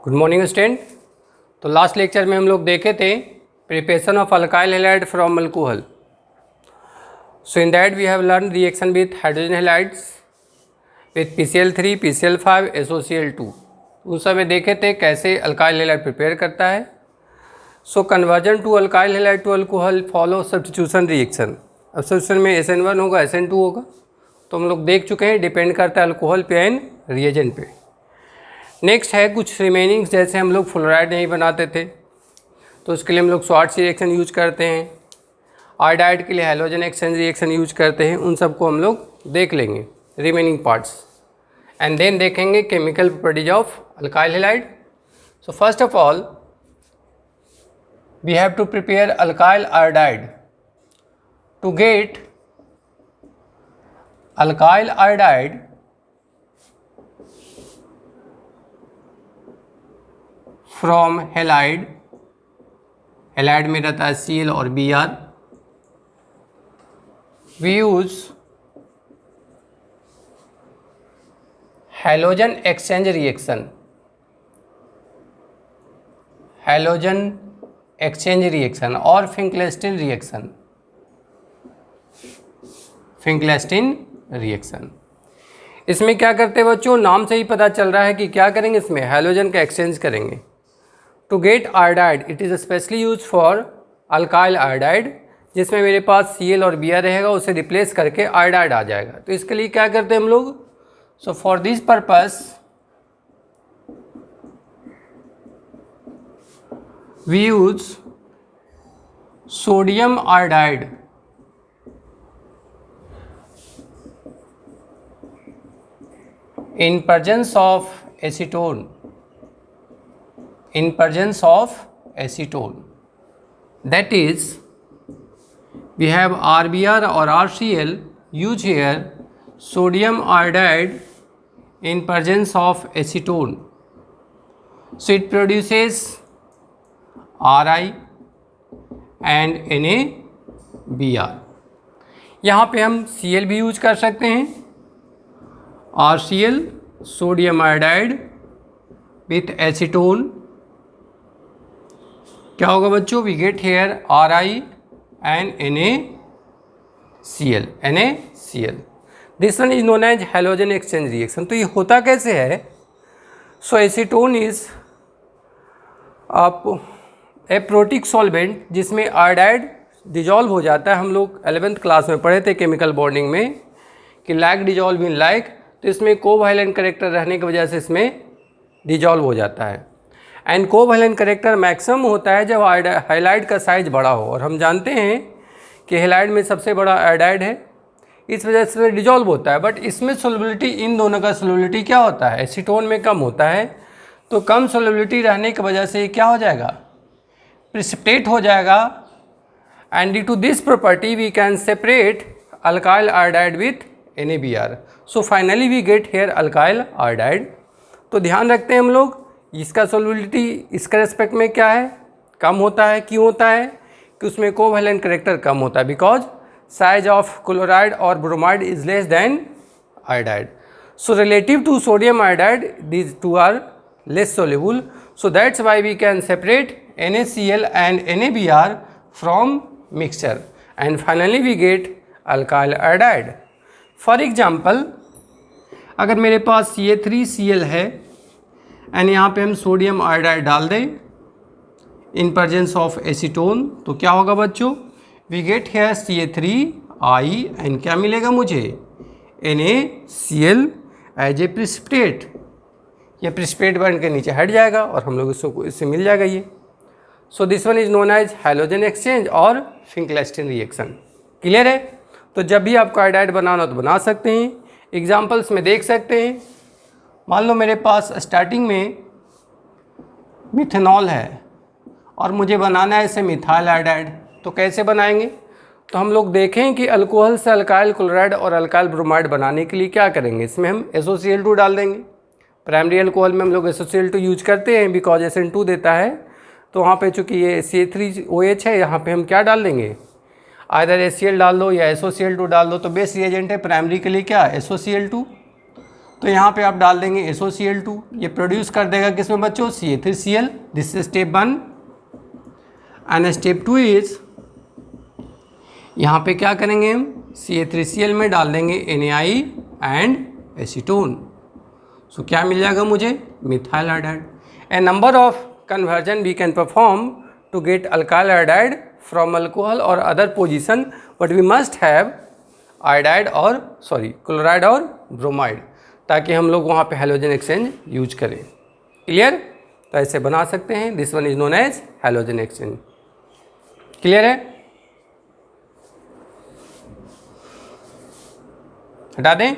Good morning student. तो last lecture में हम लोग देखे थे preparation of alkyl halide from alcohol. So in that we have learn reaction with hydrogen halides with PCl3, PCl5, SOCl2। उस समय देखे थे कैसे अल्काइल हैलाइड प्रिपेयर करता है। So conversion to alkyl halide to alcohol follow substitution reaction. अब substitution में SN1 होगा, SN2 होगा। तो हम लोग देख चुके हैं, डिपेंड करता है अल्कोहल पे एंड रिएजेंट पे। नेक्स्ट है कुछ रिमेनिंग्स, जैसे हम लोग फ्लोराइड नहीं बनाते थे तो उसके लिए हम लोग स्वार्ट्ज रिएक्शन यूज करते हैं। आयोडाइड के लिए हैलोजन एक्सचेंज रिएक्शन यूज करते हैं। उन सबको हम लोग देख लेंगे रिमेनिंग पार्ट्स, एंड देन देखेंगे chemical properties of alkyl halide. So first of all we have to prepare alkyl iodide. To get alkyl iodide from halide, halide में रहता है Cl और Br, we use halogen exchange reaction. Halogen exchange reaction और Finkelstein reaction. फिंकलेस्टीन reaction इसमें क्या करते हैं बच्चों, नाम से ही पता चल रहा है कि क्या करेंगे, इसमें हैलोजन का एक्सचेंज करेंगे। To get iodide it is specially use for alkyl iodide, जिसमें मेरे पास Cl और Br रहेगा, उसे रिप्लेस करके आयोडाइड आ जाएगा। तो इसके लिए क्या करते हैं हम लोग, so for this purpose we use sodium iodide in presence of acetone, in presence of acetone, that is we have RBr or RCl, use here sodium iodide in presence of acetone, so it produces Ri and NaBr। यहाँ पे हम Cl भी use कर सकते हैं, RCl sodium iodide with acetone. क्या होगा बच्चों, we get here Ri and NaCl। This one is known as halogen exchange reaction. तो ये होता कैसे है, so acetone is a protic solvent जिसमें आयोडाइड डिजॉल्व हो जाता है। हम लोग 11th क्लास में पढ़े थे केमिकल बॉन्डिंग में कि लाइक डिजॉल्व इन लाइक, तो इसमें कोवैलेंट कैरेक्टर रहने की वजह से इसमें डिजॉल्व हो जाता है। एंड कोवैलेंट कैरेक्टर मैक्सिमम होता है जब हैलाइड का साइज बड़ा हो, और हम जानते हैं कि हैलाइड में सबसे बड़ा आयोडाइड है, इस वजह से डिजॉल्व होता है। बट इसमें सोलबिलिटी, इन दोनों का सोलबिलिटी क्या होता है, एसीटोन में कम होता है। तो कम सोलबिलिटी रहने की वजह से क्या हो जाएगा, प्रिसिपिटेट हो जाएगा। And due to this property we can separate alkyl iodide with NaBr। So finally we get here alkyl iodide. तो ध्यान रखते हैं हम लोग, इसका सोलबिलिटी इसका रेस्पेक्ट में क्या है, कम होता है। क्यों होता है, कि उसमें कोवैलेंट कैरेक्टर कम होता है, बिकॉज साइज ऑफ क्लोराइड और bromide is less than iodide. So relative to sodium iodide these two are less soluble, so that's why we can separate NaCl and NaBr from mixture, and finally we get alkyl iodide। For example, अगर मेरे पास CA3Cl है and यहाँ पे हम sodium iodide डाल दें in presence of acetone, तो क्या होगा बच्चों, we get hair CA3I and क्या मिलेगा मुझे, NaCl एज ए प्रिसिपिटेट। ये प्रिसिपिटेट बन के नीचे हट जाएगा और हम लोग इससे मिल जाएगा ये। So this one is known as halogen exchange और फिंकलेस्टीन रिएक्शन। क्लियर है। तो जब भी आपको आयोडाइड बनाना हो तो बना सकते हैं। एग्जाम्पल्स में देख सकते हैं, मान लो मेरे पास स्टार्टिंग में मिथेनॉल है और मुझे बनाना है इसे मिथाइल आयोडाइड। तो कैसे बनाएंगे, तो हम लोग देखें कि अल्कोहल से अल्काइल क्लोराइड और अल्काइल ब्रोमाइड बनाने के लिए क्या करेंगे, इसमें हम SOCl2 डाल देंगे। प्राइमरी अल्कोहल में हम लोग SOCl2 यूज करते हैं बिकॉज SN2 देता है। तो वहाँ पे चूँकि ये CH3OH है, यहाँ पे हम क्या डाल देंगे, आइदर HCl डाल दो या SOCl2 डाल दो। तो बेस रिएजेंट है प्राइमरी के लिए क्या, SOCl2। तो यहाँ पे आप डाल देंगे SOCl2, ये प्रोड्यूस कर देगा किसमें बच्चों, CA3Cl। This is step 1। And step 2 is, यहाँ पे क्या करेंगे हम, CA3Cl में डाल देंगे NaI एंड एसीटोन। सो क्या मिल जाएगा मुझे, methyl iodide. A number of conversion we can perform to get alkyl iodide from alcohol और other position, but we must have iodide और क्लोराइड और ब्रोमाइड, ताकि हम लोग वहाँ पे हैलोजन एक्सचेंज यूज करें। क्लियर? तो ऐसे बना सकते हैं। This one is known as halogen exchange. Clear है? हटा दें।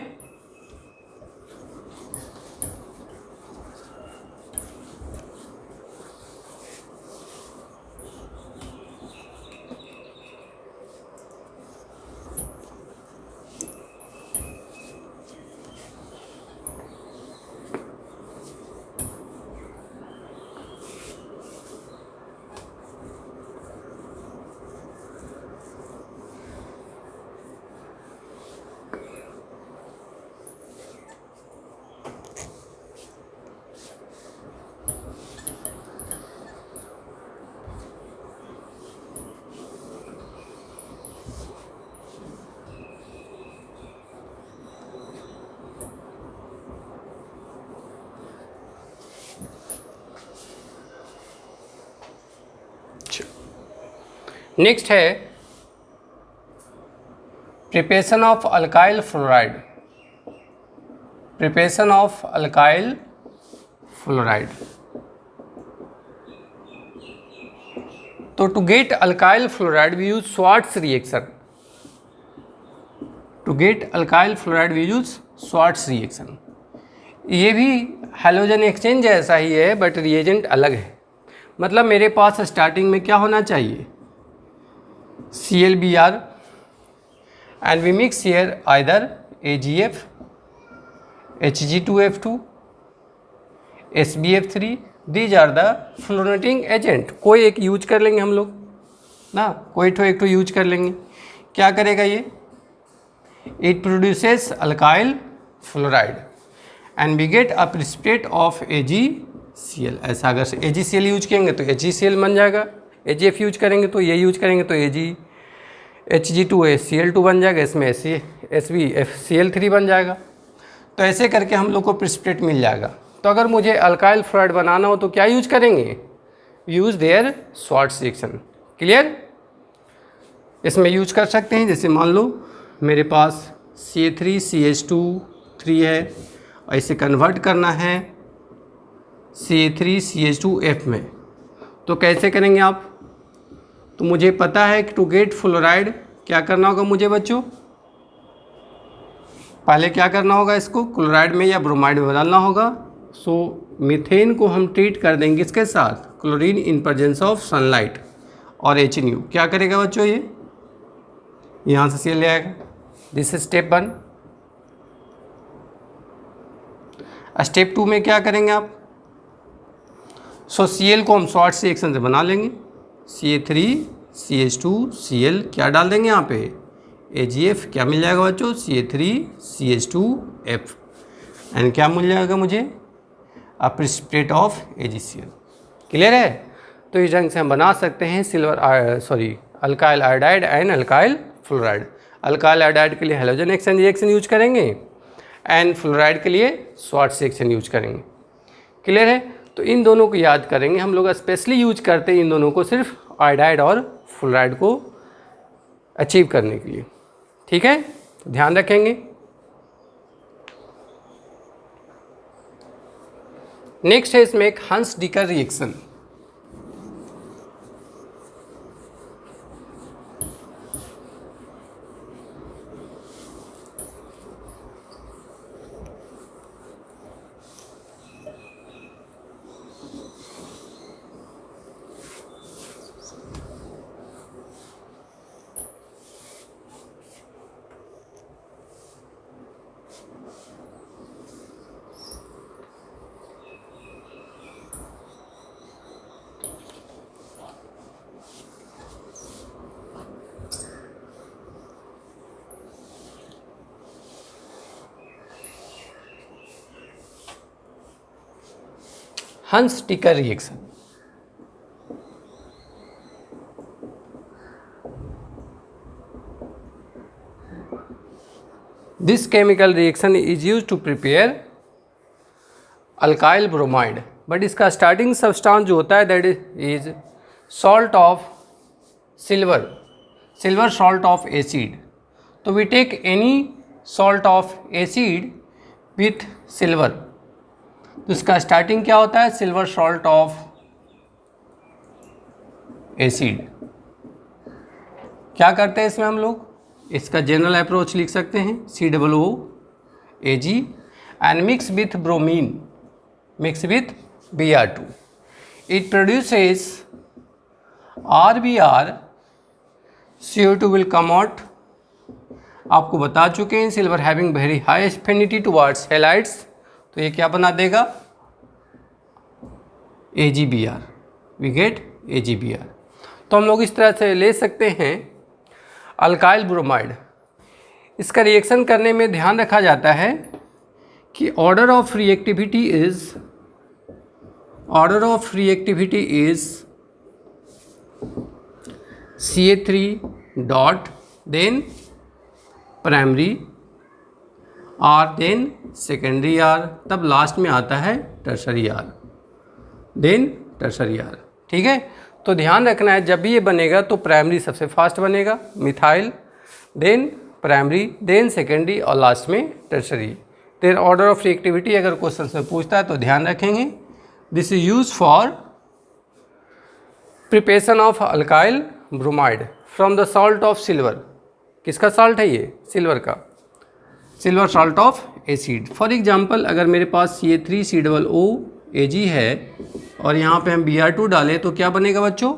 नेक्स्ट है preparation of alkyl fluoride. Preparation of alkyl fluoride. तो to get alkyl fluoride we use Swarts reaction. To get alkyl fluoride we use Swarts reaction. ये भी halogen exchange जैसा ही है, but reagent अलग है। मतलब मेरे पास स्टार्टिंग में क्या होना चाहिए, ClBr and we mix here either AgF, Hg2F2, SbF3, these are the fluorinating agent। कोई एक यूज कर लेंगे हम लोग ना, कोई एक तो यूज कर लेंगे। क्या करेगा ये, it produces alkyl fluoride and we get a precipitate of AgCl। ऐसा अगर AgCl यूज करेंगे तो AgCl बन जाएगा, AgF यूज करेंगे तो ये यूज करेंगे तो Hg2Cl2 बन जाएगा, इसमें SbFCl3 बन जाएगा। तो ऐसे करके हम लोग को प्रिसिपिटेट मिल जाएगा। तो अगर मुझे अल्काइल फ्लोराइड बनाना हो तो क्या यूज करेंगे, use their Swarts reaction. Clear? इसमें यूज कर सकते हैं, जैसे मान लो मेरे पास CA3CH2 है और इसे कन्वर्ट करना है CA3CH2F में। तो कैसे करेंगे आप, तो मुझे पता है कि टू गेट फ्लोराइड क्या करना होगा मुझे बच्चों, पहले क्या करना होगा, इसको क्लोराइड में या ब्रोमाइड में बदलना होगा। सो मीथेन को हम ट्रीट कर देंगे इसके साथ chlorine in presence of sunlight और HNU। क्या करेगा बच्चों, ये यहाँ से Cl ले आएगा। This is step 1। स्टेप 2 में क्या करेंगे आप, सो Cl को हम स्वार्ट्स रिएक्शन से बना लेंगे। CA3CH2Cl क्या डाल देंगे यहाँ पे, AgF। क्या मिल जाएगा बच्चों, CA3CH2F एंड क्या मिल जाएगा मुझे, अ प्रिसिपिटेट ऑफ AgCl। क्लियर है? तो इस ढंग से हम बना सकते हैं alkyl iodide and alkyl fluoride. Alkyl iodide के लिए हैलोजन एक्सचेंज रिएक्शन यूज करेंगे एंड फ्लोराइड के लिए स्वार्ट्स रिएक्शन यूज करेंगे। क्लियर है? तो इन दोनों को याद करेंगे हम लोग, स्पेशली यूज करते हैं इन दोनों को सिर्फ आयोडाइड और फ्लोराइड को अचीव करने के लिए। ठीक है, तो ध्यान रखेंगे। नेक्स्ट है इसमें एक Hunsdiecker reaction. Hunsdiecker reaction. This chemical reaction is used to prepare alkyl bromide, but इसका स्टार्टिंग सब्सटेंस जो होता है that is salt of silver, silver salt of acid. तो we take any salt of acid with silver, तो इसका starting क्या होता है, सिल्वर सॉल्ट ऑफ एसिड। क्या करते हैं इसमें हम लोग, इसका जनरल अप्रोच लिख सकते हैं COOAG and mix with bromine, mix with Br2, it produces RBr, CO2 will come out. आपको बता चुके हैं silver having very high affinity towards halides, तो ये क्या बना देगा AgBr, वी गेट AgBr। तो हम लोग इस तरह से ले सकते हैं अल्काइल ब्रोमाइड। इसका रिएक्शन करने में ध्यान रखा जाता है कि order of reactivity is Ca3 dot then primary R then secondary R, तब लास्ट में आता है tertiary R, then tertiary R। ठीक है, तो ध्यान रखना है जब भी ये बनेगा तो प्राइमरी सबसे फास्ट बनेगा methyl, then primary, then secondary और लास्ट में tertiary. Then order of reactivity अगर क्वेश्चन में पूछता है तो ध्यान रखेंगे this is use for preparation of alkyl bromide from the salt of silver. किसका सॉल्ट है ये, सिल्वर का, silver salt of acid. For example अगर मेरे पास CA3COOAG है और यहाँ पे हम Br2 डालें तो क्या बनेगा बच्चों,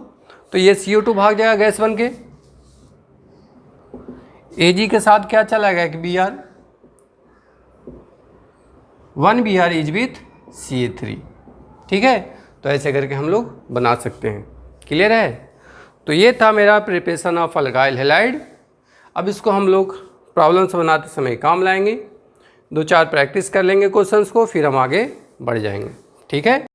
तो ये CO2 भाग जाएगा गैस बन के, Ag के साथ क्या चला गया कि Br, 1 Br is with CA3। ठीक है, तो ऐसे करके हम लोग बना सकते हैं। क्लियर है, तो ये था मेरा प्रिपरेशन ऑफ अल्काइल हैलाइड। अब इसको हम लोग प्रॉब्लम्स बनाते समय काम लाएंगे, 2-4 प्रैक्टिस कर लेंगे क्वेश्चंस को, फिर हम आगे बढ़ जाएंगे। ठीक है।